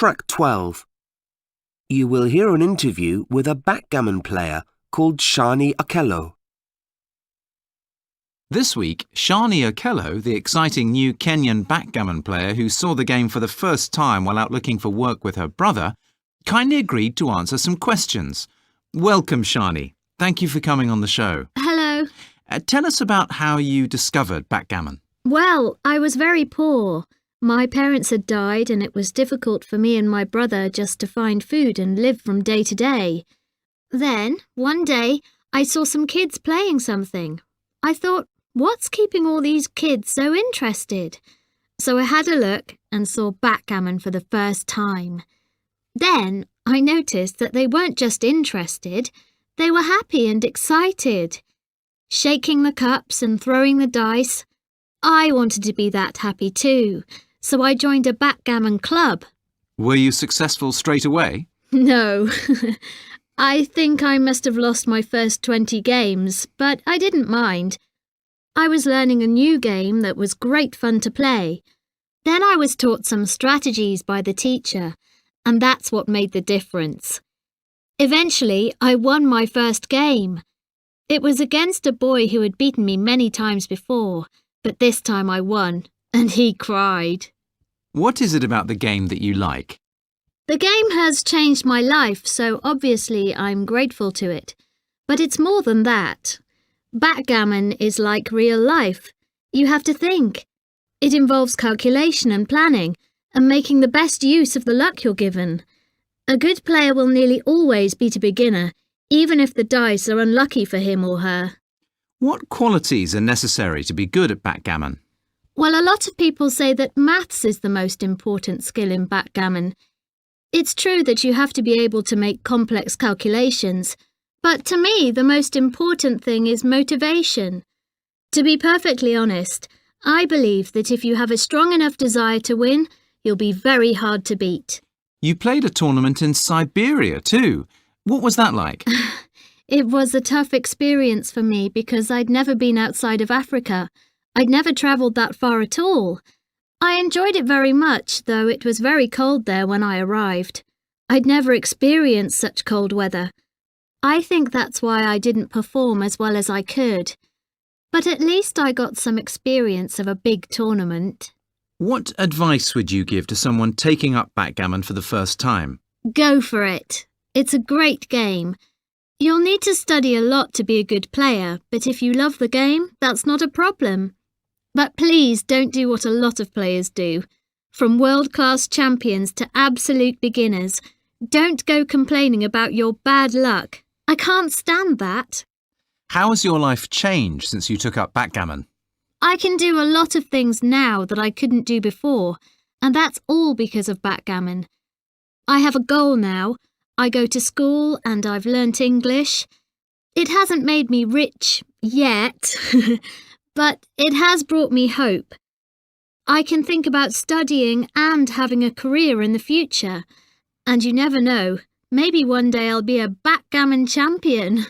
Track 12. You will hear an interview with a backgammon player called Shani Okello. This week, Shani Okello, the exciting new Kenyan backgammon player who saw the game for the first time while out looking for work with her brother, kindly agreed to answer some questions. Welcome, Shani. Thank you for coming on the show. Hello. Tell us about how you discovered backgammon. Well, I was very poor. My parents had died and it was difficult for me and my brother just to find food and live from day to day. Then, one day, I saw some kids playing something. I thought, what's keeping all these kids so interested? So I had a look and saw backgammon for the first time. Then I noticed that they weren't just interested, they were happy and excited. Shaking the cups and throwing the dice, I wanted to be that happy too, so I joined a backgammon club. Were you successful straight away? No. I think I must have lost my first 20 games, but I didn't mind. I was learning a new game that was great fun to play. Then I was taught some strategies by the teacher, and that's what made the difference. Eventually, I won my first game. It was against a boy who had beaten me many times before, but this time I won, and he cried. What is it about the game that you like? The game has changed my life, so obviously I'm grateful to it. But it's more than that. Backgammon is like real life. You have to think. It involves calculation and planning, and making the best use of the luck you're given. A good player will nearly always beat a beginner, even if the dice are unlucky for him or her. What qualities are necessary to be good at backgammon? Well, a lot of people say that maths is the most important skill in backgammon. It's true that you have to be able to make complex calculations, but to me the most important thing is motivation. To be perfectly honest, I believe that if you have a strong enough desire to win, you'll be very hard to beat. You played a tournament in Siberia too. What was that like? It was a tough experience for me because I'd never been outside of Africa. I'd never travelled that far at all. I enjoyed it very much, though it was very cold there when I arrived. I'd never experienced such cold weather. I think that's why I didn't perform as well as I could. But at least I got some experience of a big tournament. What advice would you give to someone taking up backgammon for the first time? Go for it. It's a great game. You'll need to study a lot to be a good player, but if you love the game, that's not a problem. But please don't do what a lot of players do. From world-class champions to absolute beginners, don't go complaining about your bad luck. I can't stand that. How has your life changed since you took up backgammon? I can do a lot of things now that I couldn't do before, and that's all because of backgammon. I have a goal now. I go to school and I've learnt English. It hasn't made me rich yet, but it has brought me hope. I can think about studying and having a career in the future. And you never know, maybe one day I'll be a backgammon champion.